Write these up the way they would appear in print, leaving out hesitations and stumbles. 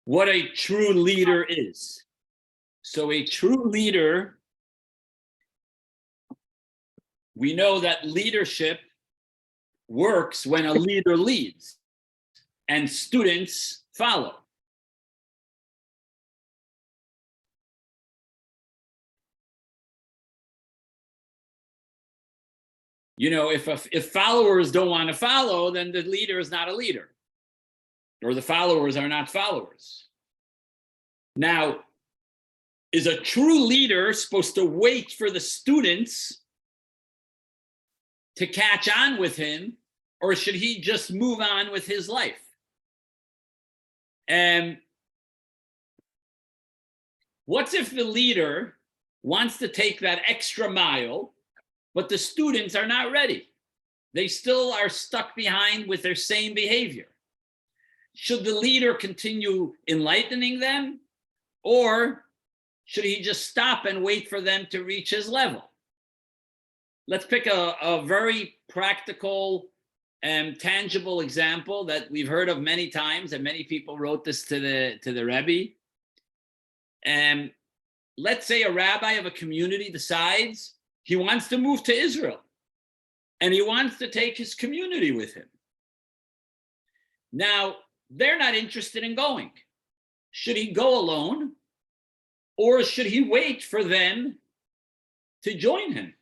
what a true leader is. So a true leader, we know that leadership works when a leader leads and students follow. You know, if followers don't want to follow, then the leader is not a leader, or the followers are not followers. Now, is a true leader supposed to wait for the students to catch on with him, or should he just move on with his life? And what's if the leader wants to take that extra mile, but the students are not ready? They still are stuck behind with their same behavior. Should the leader continue enlightening them, or should he just stop and wait for them to reach his level? Let's pick a very practical and tangible example that we've heard of many times, and many people wrote this to the Rebbe. And let's say a rabbi of a community decides he wants to move to Israel, and he wants to take his community with him. Now, they're not interested in going. Should he go alone, or should he wait for them to join him?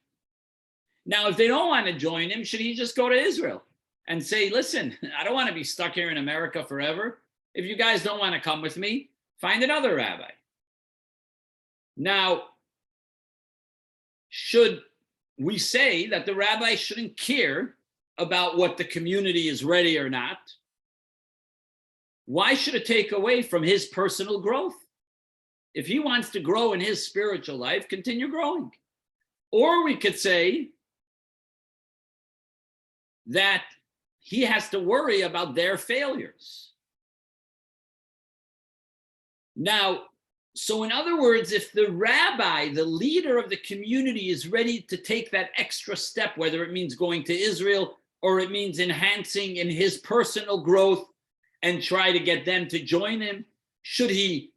Now, if they don't want to join him, should he just go to Israel and say, listen, I don't want to be stuck here in America forever. If you guys don't want to come with me, find another rabbi. Now, should we say that the rabbi shouldn't care about what the community is ready or not? Why should it take away from his personal growth? If he wants to grow in his spiritual life, continue growing. Or we could say that he has to worry about their failures. Now, so in other words, if the rabbi, the leader of the community, is ready to take that extra step, whether it means going to Israel or it means enhancing in his personal growth and try to get them to join him, should he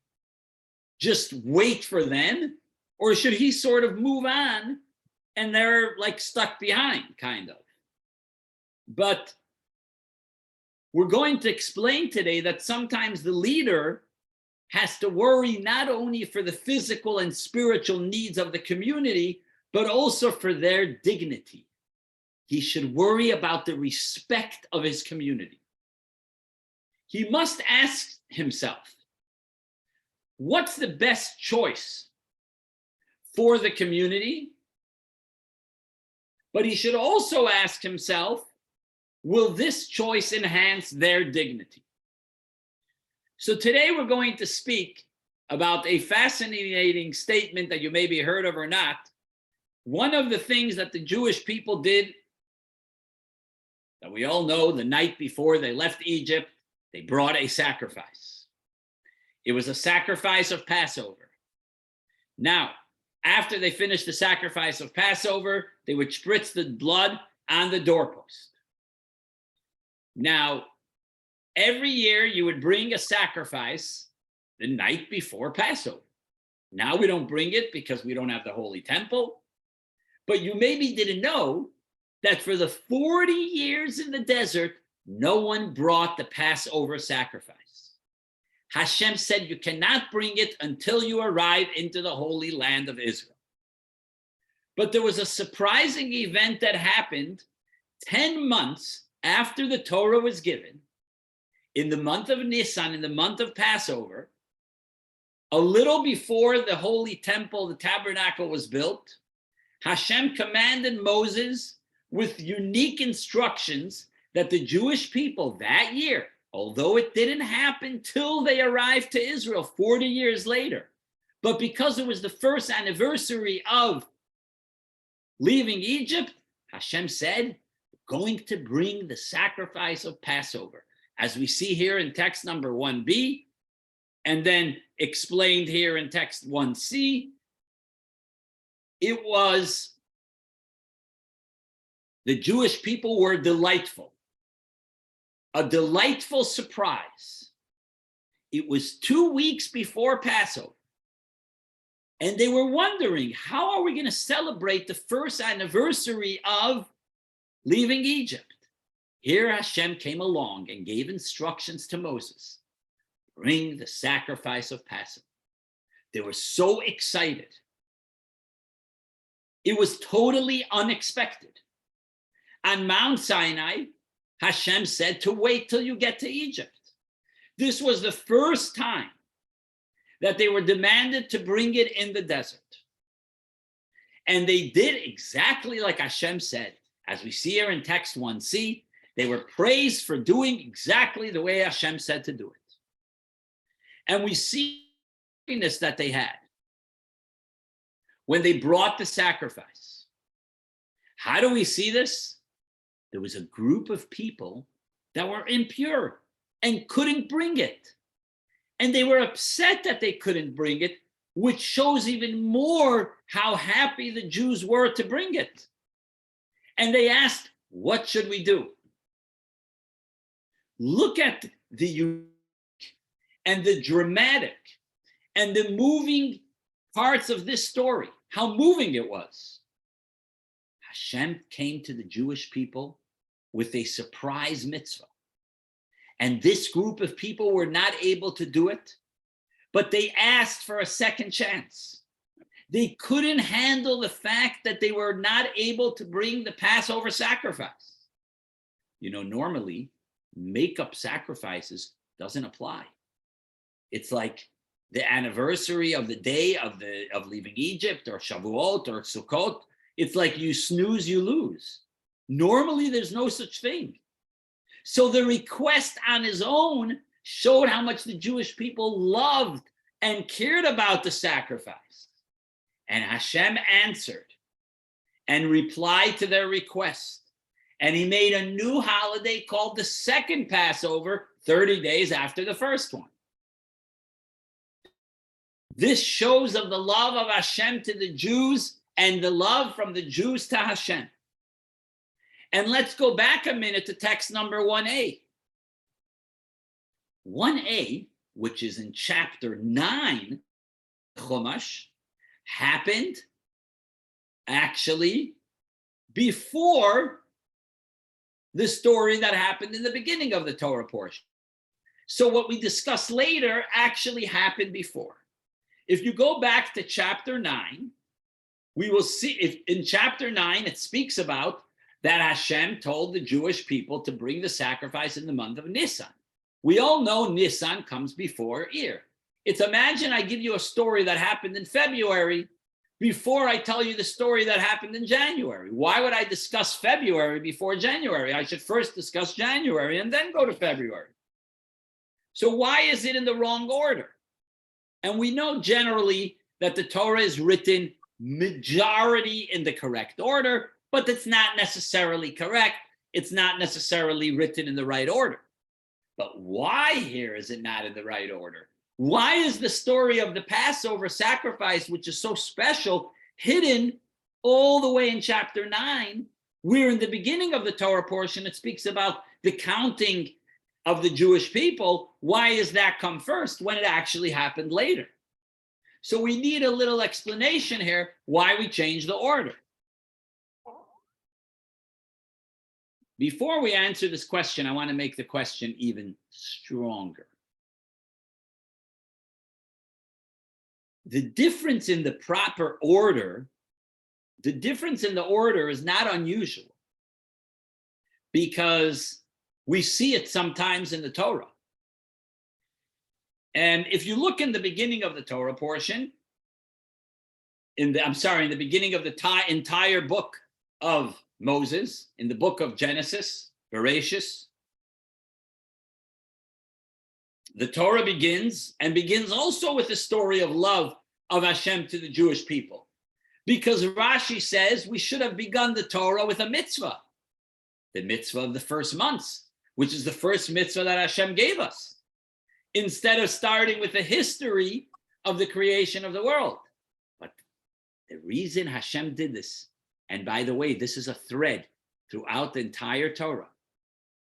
just wait for them, or should he sort of move on and they're like stuck behind, kind of? But we're going to explain today that sometimes the leader has to worry not only for the physical and spiritual needs of the community, but also for their dignity. He should worry about the respect of his community. He must ask himself, what's the best choice for the community? But he should also ask himself, will this choice enhance their dignity? So today we're going to speak about a fascinating statement that you maybe heard of or not. One of the things that the Jewish people did, that we all know, the night before they left Egypt, they brought a sacrifice. It was a sacrifice of Passover. Now, after they finished the sacrifice of Passover, they would spritz the blood on the doorpost. Now, every year you would bring a sacrifice the night before Passover. Now we don't bring it because we don't have the Holy Temple. But you maybe didn't know that for the 40 years in the desert, no one brought the Passover sacrifice. Hashem said you cannot bring it until you arrive into the Holy Land of Israel. But there was a surprising event that happened 10 months after the Torah was given. In the month of Nisan, in the month of Passover, a little before the Holy Temple, the tabernacle was built, Hashem commanded Moses with unique instructions that the Jewish people that year, although it didn't happen till they arrived to Israel 40 years later, but because it was the first anniversary of leaving Egypt, Hashem said, going to bring the sacrifice of Passover, as we see here in text number 1b, and then explained here in text 1c. It was, the Jewish people were delightful. a delightful surprise. It was 2 weeks before Passover. And they were wondering, how are we going to celebrate the first anniversary of leaving Egypt? Here Hashem came along and gave instructions to Moses. Bring the sacrifice of Passover. They were so excited. It was totally unexpected. On Mount Sinai, Hashem said to wait till you get to Egypt. This was the first time that they were demanded to bring it in the desert. And they did exactly like Hashem said. As we see here in text 1c, they were praised for doing exactly the way Hashem said to do it. And we see the happiness that they had when they brought the sacrifice. How do we see this? There was a group of people that were impure and couldn't bring it. And they were upset that they couldn't bring it, which shows even more how happy the Jews were to bring it. And they asked, what should we do? Look at the unique and the dramatic and the moving parts of this story, how moving it was. Hashem came to the Jewish people with a surprise mitzvah. And this group of people were not able to do it, but they asked for a second chance. They couldn't handle the fact that they were not able to bring the Passover sacrifice. You know, normally, make-up sacrifices doesn't apply. It's like the anniversary of the day of leaving Egypt, or Shavuot, or Sukkot. It's like you snooze, you lose. Normally, there's no such thing. So the request on his own showed how much the Jewish people loved and cared about the sacrifice. And Hashem answered and replied to their request. And he made a new holiday called the second Passover, 30 days after the first one. This shows of the love of Hashem to the Jews and the love from the Jews to Hashem. And let's go back a minute to text number 1a. 1a, which is in chapter 9, Chumash, happened actually before the story that happened in the beginning of the Torah portion. So what we discuss later actually happened before. If you go back to chapter 9, we will see, if in chapter 9 it speaks about that Hashem told the Jewish people to bring the sacrifice in the month of Nisan. We all know Nisan comes before Iyar. It's, imagine I give you a story that happened in February before I tell you the story that happened in January. Why would I discuss February before January? I should first discuss January and then go to February. So why is it in the wrong order? And we know generally that the Torah is written majority in the correct order, but it's not necessarily correct. It's not necessarily written in the right order. But why here is it not in the right order? Why is the story of the Passover sacrifice, which is so special, hidden all the way in chapter 9, where in the beginning of the Torah portion, it speaks about the counting of the Jewish people? Why is that come first when it actually happened later? So we need a little explanation here why we changed the order. Before we answer this question, I want to make the question even stronger. The difference in the proper order, the difference in the order is not unusual, because we see it sometimes in the Torah. And if you look in the beginning of the Torah portion, in the beginning of the entire book of Moses, in the book of Genesis, Bereshis, the Torah begins also with the story of love of Hashem to the Jewish people. Because Rashi says we should have begun the Torah with a mitzvah, the mitzvah of the first months, which is the first mitzvah that Hashem gave us, instead of starting with the history of the creation of the world. But the reason Hashem did this, and by the way, this is a thread throughout the entire Torah,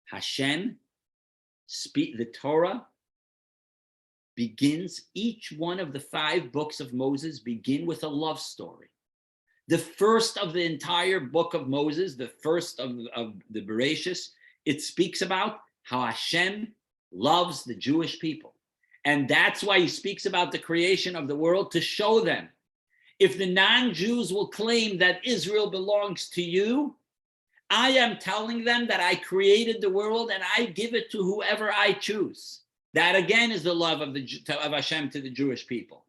Hashem The Torah begins, each one of the 5 books of Moses begin with a love story. The first of the entire book of Moses, the first of the Bereshis, it speaks about how Hashem loves the Jewish people. And that's why he speaks about the creation of the world, to show them, if the non-Jews will claim that Israel belongs to you, I am telling them that I created the world and I give it to whoever I choose. That again is the love of Hashem to the Jewish people.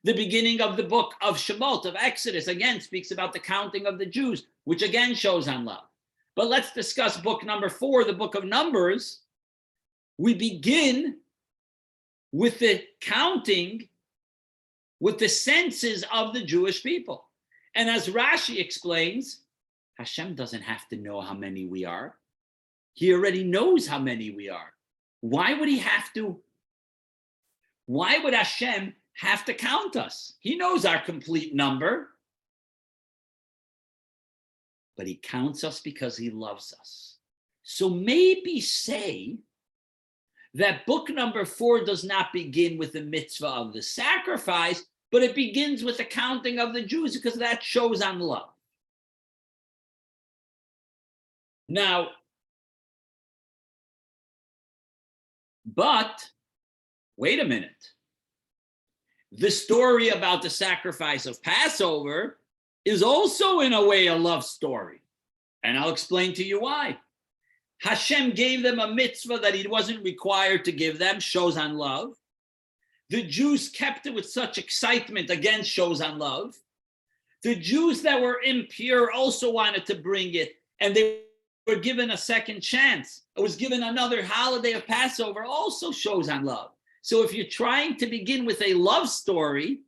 The beginning of the book of Shemot, of Exodus, again speaks about the counting of the Jews, which again shows on love. But let's discuss book number 4, the book of Numbers. We begin with the counting, with the census of the Jewish people. And as Rashi explains, Hashem doesn't have to know how many we are. He already knows how many we are. Why would he have to? Why would Hashem have to count us? He knows our complete number. But he counts us because he loves us. So maybe say that book number 4 does not begin with the mitzvah of the sacrifice, but it begins with the counting of the Jews, because that shows on love. Now, but wait a minute. The story about the sacrifice of Passover is also in a way a love story. And I'll explain to you why. Hashem gave them a mitzvah that he wasn't required to give them, shows on love. The Jews kept it with such excitement, again shows on love. The Jews that were impure also wanted to bring it, and they were given a second chance. It was given another holiday of Passover, also shows on love. So if you're trying to begin with a love story,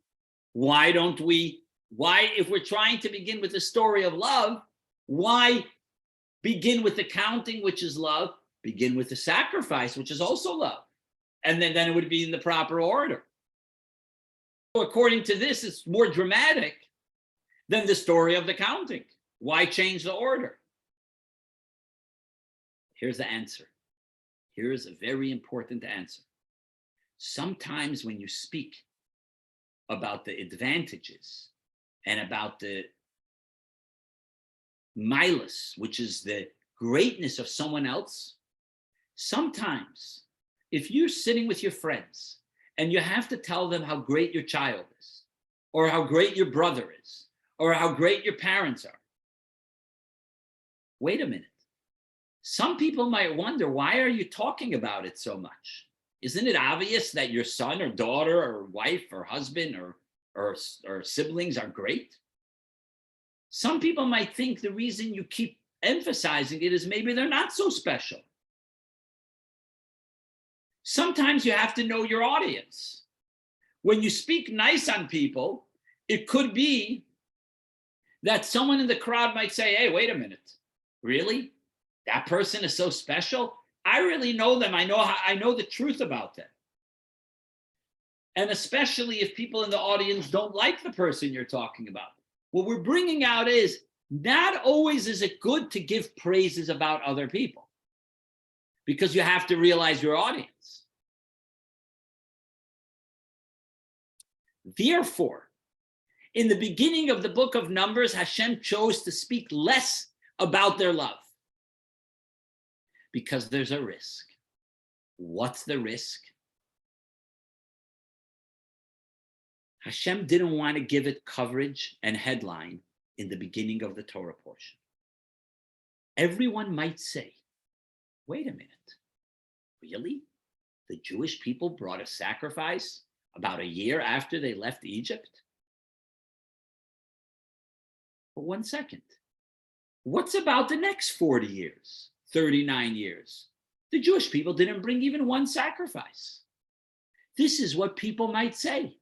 if we're trying to begin with a story of love, why begin with the counting, which is love, begin with the sacrifice, which is also love? And then it would be in the proper order. So according to this, it's more dramatic than the story of the counting. Why change the order? Here's the answer. Here's a very important answer. Sometimes when you speak about the advantages and about the milus, which is the greatness of someone else, sometimes if you're sitting with your friends and you have to tell them how great your child is, or how great your brother is, or how great your parents are, wait a minute. Some people might wonder, why are you talking about it so much? Isn't it obvious that your son or daughter or wife or husband or siblings are great? Some people might think the reason you keep emphasizing it is maybe they're not so special. Sometimes you have to know your audience. When you speak nice on people, it could be that someone in the crowd might say, hey, wait a minute, really? That person is so special? I really know them. I know the truth about them. And especially if people in the audience don't like the person you're talking about. What we're bringing out is, not always is it good to give praises about other people, because you have to realize your audience. Therefore, in the beginning of the book of Numbers, Hashem chose to speak less about their love, because there's a risk. What's the risk? Hashem didn't want to give it coverage and headline in the beginning of the Torah portion. Everyone might say, wait a minute, really? The Jewish people brought a sacrifice about a year after they left Egypt? But 1 second. What's about the next 40 years, 39 years? The Jewish people didn't bring even one sacrifice. This is what people might say.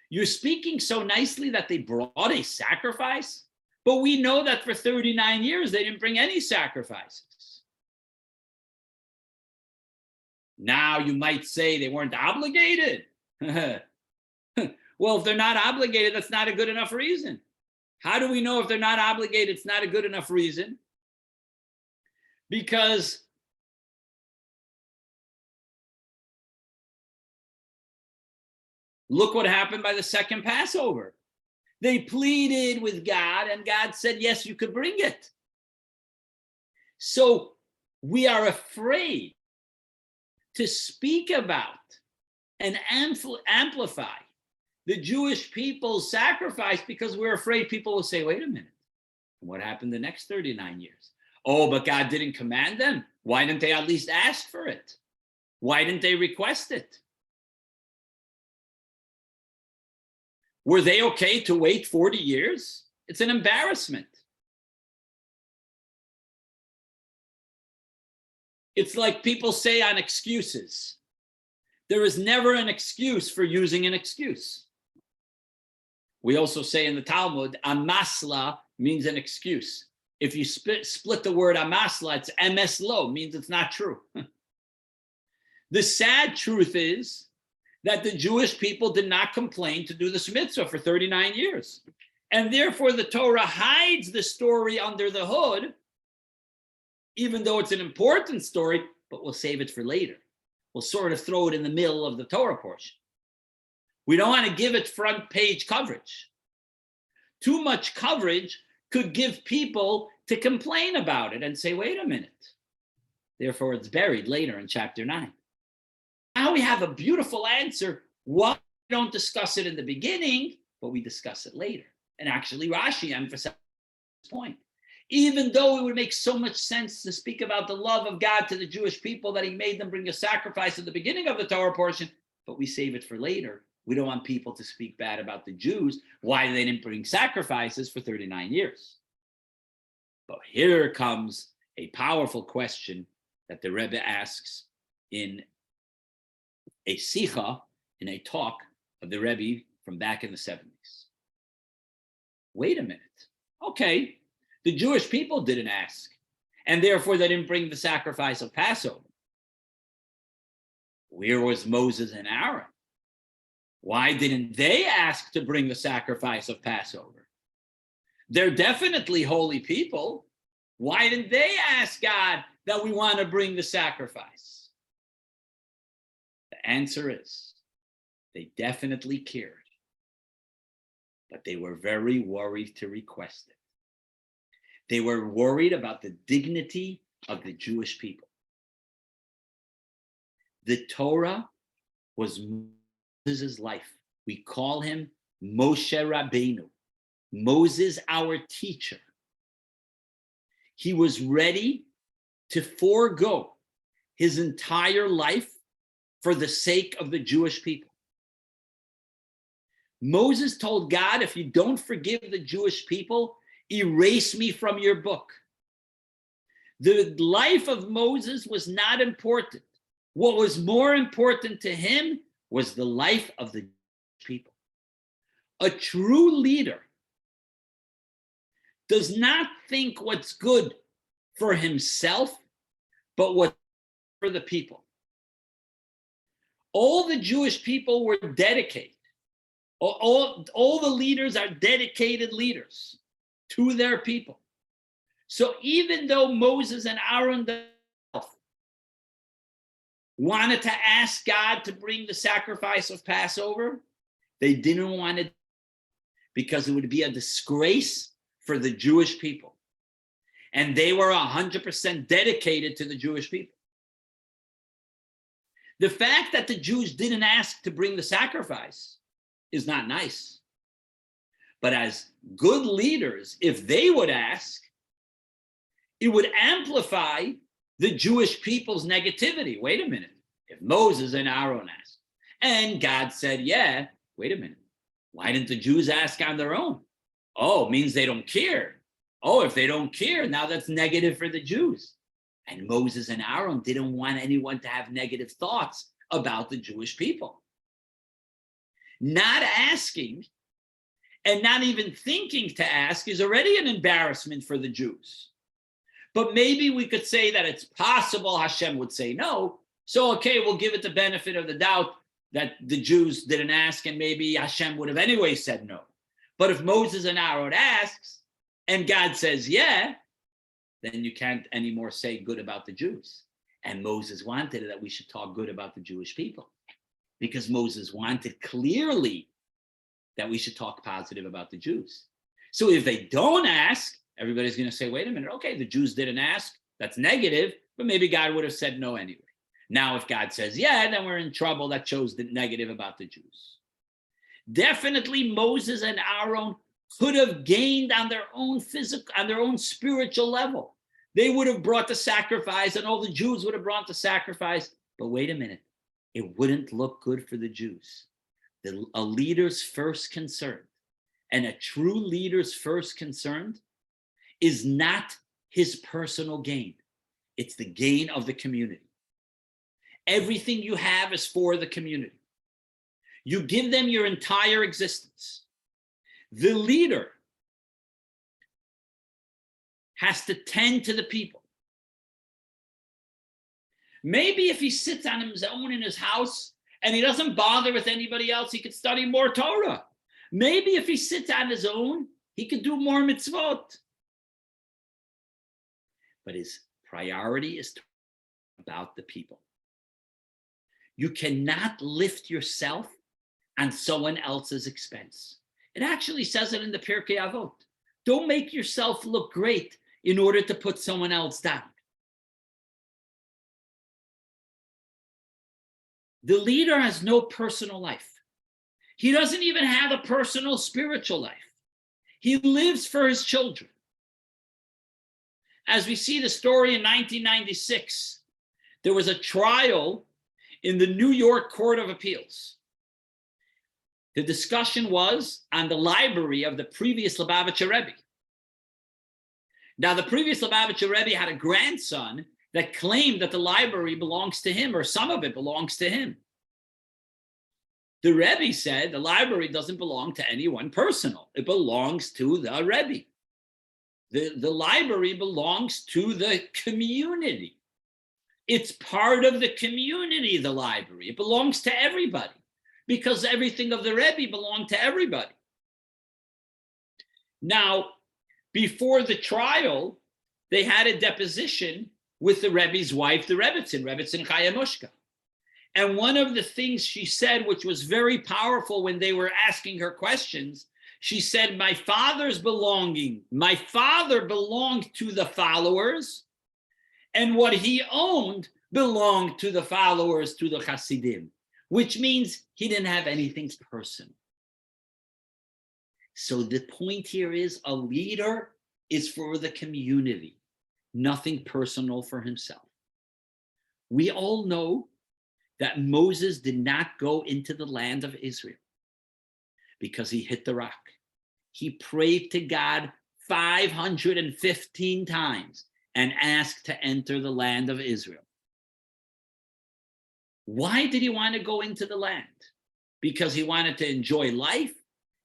You're speaking so nicely that they brought a sacrifice, but we know that for 39 years they didn't bring any sacrifices. Now you might say they weren't obligated. Well, if they're not obligated, that's not a good enough reason. How do we know if they're not obligated, it's not a good enough reason? Because Look what happened by the second Passover. They pleaded with God, and God said, yes, you could bring it. So we are afraid to speak about and amplify the Jewish people's sacrifice because we're afraid people will say, wait a minute, what happened the next 39 years? Oh, but God didn't command them. Why didn't they at least ask for it? Why didn't they request it? Were they okay to wait 40 years? It's an embarrassment. It's like people say on excuses. There is never an excuse for using an excuse. We also say in the Talmud, amasla means an excuse. If you split the word amasla, it's emes lo, means it's not true. The sad truth is that the Jewish people did not complain to do this mitzvah for 39 years. And therefore the Torah hides the story under the hood, even though it's an important story, but we'll save it for later. We'll sort of throw it in the middle of the Torah portion. We don't want to give it front page coverage. Too much coverage could give people to complain about it and say, wait a minute. Therefore, it's buried later in chapter 9. Now we have a beautiful answer. Why we don't discuss it in the beginning, but we discuss it later. And actually, Rashi emphasizes this point. Even though it would make so much sense to speak about the love of God to the Jewish people that he made them bring a sacrifice at the beginning of the Torah portion, but we save it for later. We don't want people to speak bad about the Jews, why they didn't bring sacrifices for 39 years. But here comes a powerful question that the Rebbe asks in a sicha, in a talk of the Rebbe from back in the 70s. Wait a minute. Okay, the Jewish people didn't ask, and therefore they didn't bring the sacrifice of Passover. Where was Moses and Aaron? Why didn't they ask to bring the sacrifice of Passover? They're definitely holy people. Why didn't they ask God that we want to bring the sacrifice? The answer is they definitely cared, but they were very worried to request it. They were worried about the dignity of the Jewish people. The Torah was Moses' life. We call him Moshe Rabbeinu, Moses, our teacher. He was ready to forego his entire life for the sake of the Jewish people. Moses told God, if you don't forgive the Jewish people, erase me from your book. The life of Moses was not important. What was more important to him was the life of the people. A true leader does not think what's good for himself, but what's for the people. All the Jewish people were dedicated. All the leaders are dedicated leaders to their people. So even though Moses and Aaron wanted to ask God to bring the sacrifice of Passover, they didn't want it because it would be a disgrace for the Jewish people. And they were 100% dedicated to the Jewish people. The fact that the Jews didn't ask to bring the sacrifice is not nice. But as good leaders, if they would ask, it would amplify the Jewish people's negativity. Wait a minute. If Moses and Aaron asked, and God said, yeah, wait a minute. Why didn't the Jews ask on their own? Oh, it means they don't care. Oh, if they don't care, now that's negative for the Jews. And Moses and Aaron didn't want anyone to have negative thoughts about the Jewish people. Not asking and not even thinking to ask is already an embarrassment for the Jews. But maybe we could say that it's possible Hashem would say no. So, okay, we'll give it the benefit of the doubt that the Jews didn't ask, and maybe Hashem would have anyway said no. But if Moses and Aaron asks, and God says, yeah, then you can't anymore say good about the Jews. And Moses wanted that we should talk good about the Jewish people. because Moses wanted clearly that we should talk positive about the Jews. So if they don't ask, everybody's going to say, wait a minute, okay, the Jews didn't ask. That's negative, but maybe God would have said no anyway. Now, if God says, yeah, then we're in trouble. That shows the negative about the Jews. Definitely Moses and Aaron could have gained on their own physical, on their own spiritual level. They would have brought the sacrifice, and all the Jews would have brought the sacrifice. But wait a minute, it wouldn't look good for the Jews. A leader's first concern, and a true leader's first concern, is not his personal gain. It's the gain of the community. Everything you have is for the community. You give them your entire existence. The leader has to tend to the people. Maybe if he sits on his own in his house and he doesn't bother with anybody else, he could study more Torah. Maybe if he sits on his own, he could do more mitzvot. But his priority is about the people. You cannot lift yourself on someone else's expense. It actually says it in the Pirkei Avot. Don't make yourself look great in order to put someone else down. The leader has no personal life. He doesn't even have a personal spiritual life. He lives for his children. As we see the story in 1996, there was a trial in the New York Court of Appeals. The discussion was on the library of the previous Lubavitcher Rebbe. Now, the previous Lubavitcher Rebbe had a grandson that claimed that the library belongs to him, or some of it belongs to him. The Rebbe said the library doesn't belong to anyone personal. It belongs to the Rebbe. The library belongs to the community. It's part of the community, the library. It belongs to everybody because everything of the Rebbe belonged to everybody. Now, before the trial, they had a deposition with the Rebbe's wife, the Rebbetzin Chaya Mushka. And one of the things she said, which was very powerful when they were asking her questions, she said, my father belonged to the followers, and what he owned belonged to the followers, to the Hasidim, which means he didn't have anything personal. So the point here is a leader is for the community, nothing personal for himself. We all know that Moses did not go into the land of Israel because he hit the rock. He prayed to God 515 times and asked to enter the land of Israel. Why did he want to go into the land? Because he wanted to enjoy life?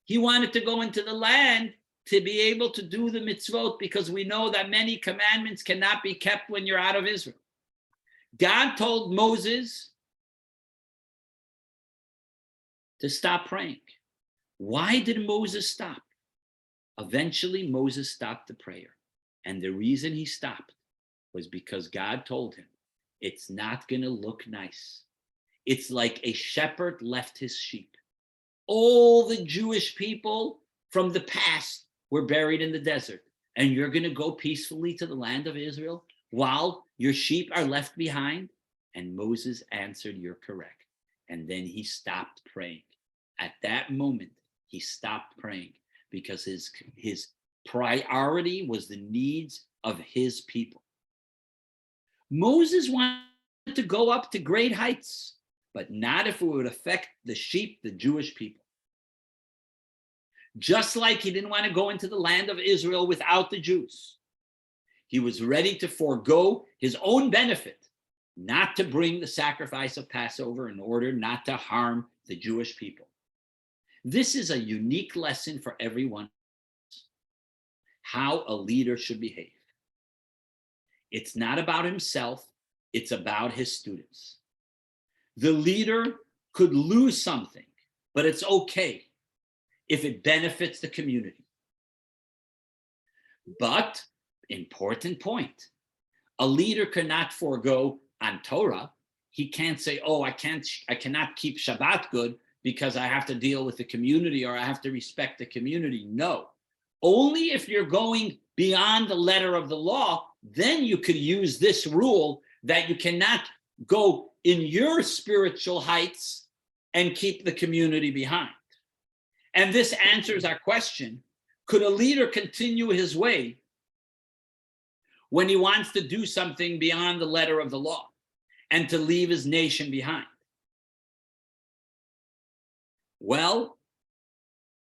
He wanted to go into the land to be able to do the mitzvot, because we know that many commandments cannot be kept when you're out of Israel. God told Moses to stop praying. Why did Moses stop? Eventually, Moses stopped the prayer. And the reason he stopped was because God told him, it's not going to look nice. It's like a shepherd left his sheep. All the Jewish people from the past were buried in the desert. And you're going to go peacefully to the land of Israel while your sheep are left behind? And Moses answered, you're correct. And then he stopped praying. At that moment, he stopped praying because his priority was the needs of his people. Moses wanted to go up to great heights, but not if it would affect the sheep, the Jewish people. Just like he didn't want to go into the land of Israel without the Jews. He was ready to forego his own benefit, not to bring the sacrifice of Passover in order not to harm the Jewish people. This is a unique lesson for everyone, how a leader should behave. It's not about himself, it's about his students. The leader could lose something, but it's okay if it benefits the community. But, important point, a leader cannot forego on Torah. he can't say, oh, I cannot keep Shabbat good because I have to deal with the community or I have to respect the community. No, only if you're going beyond the letter of the law, then you could use this rule that you cannot go in your spiritual heights and keep the community behind. And this answers our question, could a leader continue his way when he wants to do something beyond the letter of the law and to leave his nation behind? Well,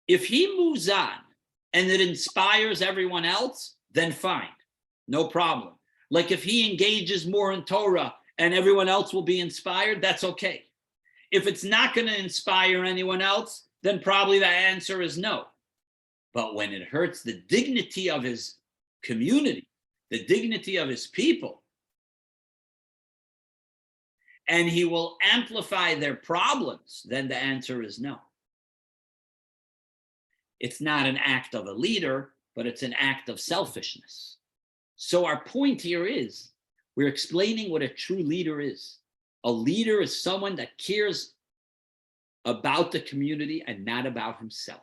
if he moves on and it inspires everyone else, then fine, no problem. Like if he engages more in Torah and everyone else will be inspired, that's okay. If it's not going to inspire anyone else, then probably the answer is no. But when it hurts the dignity of his community, the dignity of his people, and he will amplify their problems, then the answer is no. It's not an act of a leader, but it's an act of selfishness. So our point here is, we're explaining what a true leader is. A leader is someone that cares about the community and not about himself.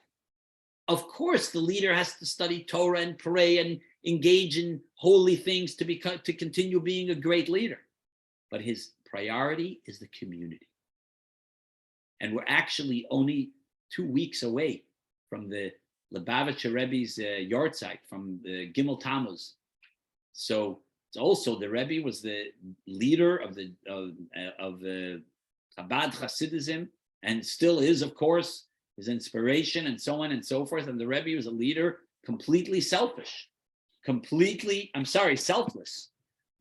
Of course, the leader has to study Torah and pray and engage in holy things to continue being a great leader. But his priority is the community. And we're actually only 2 weeks away from the Lubavitcher Rebbe's yahrzeit, from the Gimel Tammuz. So it's also, the Rebbe was the leader of the Chabad Hasidism, and still is, of course, his inspiration and so on and so forth. And the Rebbe was a leader completely selfish, selfless.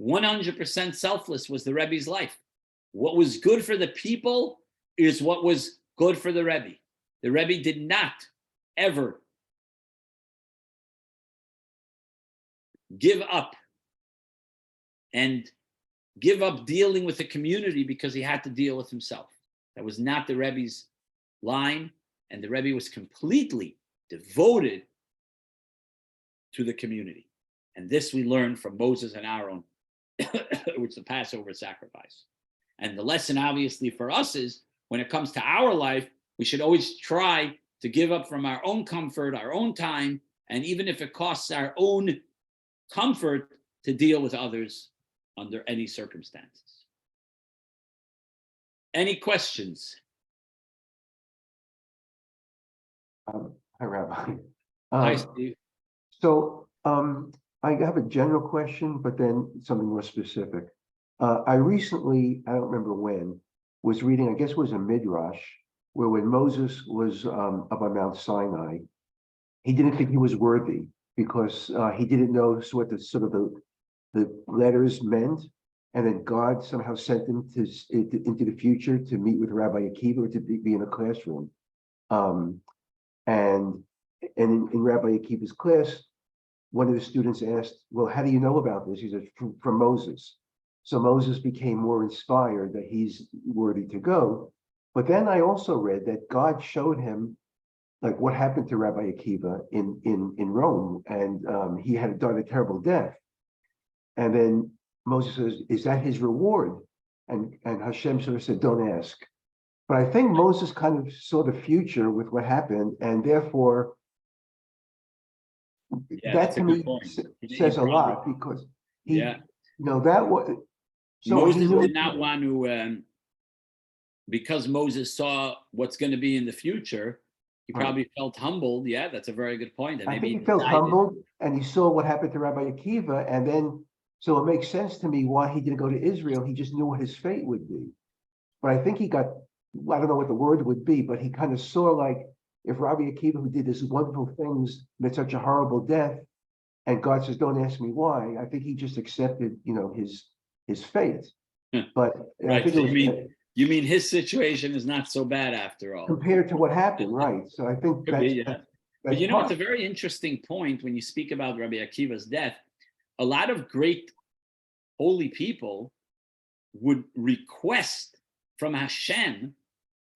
100% selfless was the Rebbe's life. What was good for the people is what was good for the Rebbe. The Rebbe did not ever give up dealing with the community because he had to deal with himself. That was not the Rebbe's line, and the Rebbe was completely devoted to the community. And this we learn from Moses and Aaron, which is the Passover sacrifice. And the lesson, obviously, for us is, when it comes to our life, we should always try to give up from our own comfort, our own time, and even if it costs our own comfort, to deal with others under any circumstances. Any questions? Hi, Rabbi. Hi, Steve. So I have a general question, but then something more specific. I recently, I don't remember when, was reading, I guess it was a Midrash, where when Moses was up on Mount Sinai, he didn't think he was worthy because he didn't know what the sort of the letters meant. And then God somehow sent him into the future to meet with Rabbi Akiva, to be in a classroom. And in Rabbi Akiva's class, one of the students asked, well, how do you know about this? He said, from Moses. So Moses became more inspired that he's worthy to go. But then I also read that God showed him like what happened to Rabbi Akiva in Rome, and he had done a terrible death. And then Moses says, is that his reward? And Hashem sort of said, don't ask. But I think Moses kind of saw the future with what happened, and therefore that to me says a lot, because he, that was, so Moses did not want to, because Moses saw what's going to be in the future, he probably felt humbled. Yeah, that's a very good point. And I think he felt humbled, and he saw what happened to Rabbi Akiva, and then, so it makes sense to me why he didn't go to Israel. He just knew what his fate would be. But I think he got, I don't know what the word would be, but he kind of saw like, if Rabbi Akiva, who did these wonderful things, met such a horrible death, and God says, don't ask me why, I think he just accepted, his fate. But right. I think you mean his situation is not so bad after all, compared to what happened, right? So I think that's, but it's a very interesting point when you speak about Rabbi Akiva's death. A lot of great holy people would request from Hashem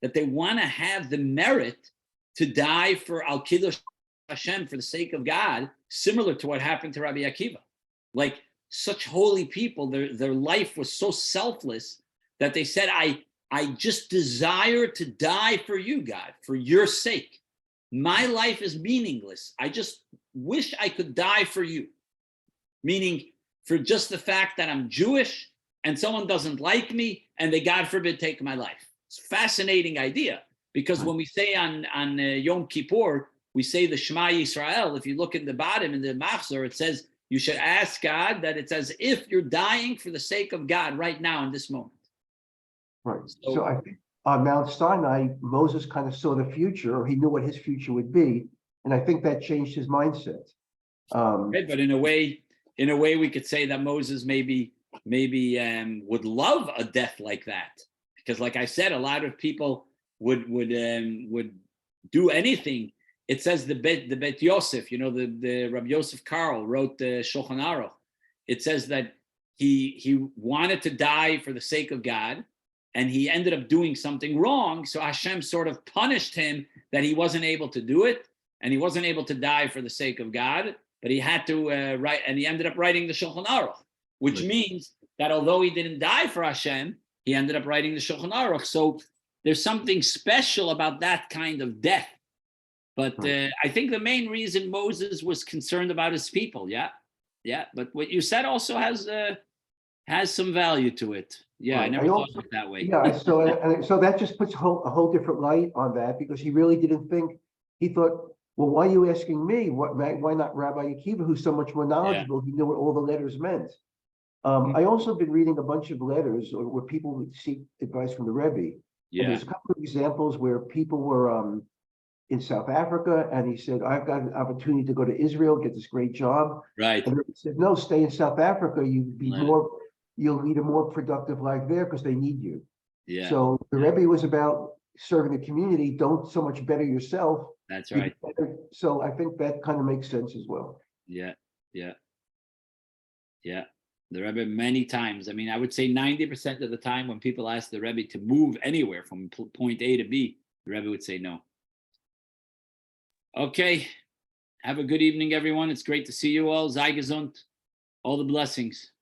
that they want to have the merit to die for Al Kiddush Hashem, for the sake of God, similar to what happened to Rabbi Akiva. Like such holy people, their life was so selfless that they said, I just desire to die for you, God, for your sake. My life is meaningless. I just wish I could die for you. Meaning for just the fact that I'm Jewish and someone doesn't like me and they, God forbid, take my life. It's a fascinating idea, because when we say on Yom Kippur, we say the Shema Yisrael. If you look at the bottom in the Machzor, it says you should ask God that it's as if you're dying for the sake of God right now in this moment. Right. So I think on Mount Sinai, Moses kind of saw the future, or he knew what his future would be, and I think that changed his mindset. Right, but in a way, we could say that Moses maybe would love a death like that, because, like I said, a lot of people would do anything. It says the Bet Yosef, the Rabbi Yosef Karl wrote the Shulchan Aruch. It says that he wanted to die for the sake of God, and he ended up doing something wrong. So Hashem sort of punished him that he wasn't able to do it, and he wasn't able to die for the sake of God. But he had to write, and he ended up writing the Shulchan Aruch, which means that although he didn't die for Hashem, he ended up writing the Shulchan Aruch. So there's something special about that kind of death. But I think the main reason Moses was concerned about his people, yeah. But what you said also has some value to it. Yeah, I never thought of it that way. Yeah, so that just puts a whole different light on that, because he really didn't think. He thought, well, why are you asking me? Why not Rabbi Akiva, who's so much more knowledgeable? He knew what all the letters meant. I also been reading a bunch of letters where people would seek advice from the Rebbe. Yeah. And there's a couple of examples where people were in South Africa, and he said, I've got an opportunity to go to Israel, get this great job. Right. And he said, no, stay in South Africa. You'll lead a more productive life there because they need you. Yeah. So the Rebbe was about serving the community. Don't so much better yourself. That's right. So I think that kind of makes sense as well. Yeah. The Rebbe many times, I would say 90% of the time when people ask the Rebbe to move anywhere from point A to B, the Rebbe would say no. Okay. Have a good evening, everyone. It's great to see you all. Sei gesund. All the blessings.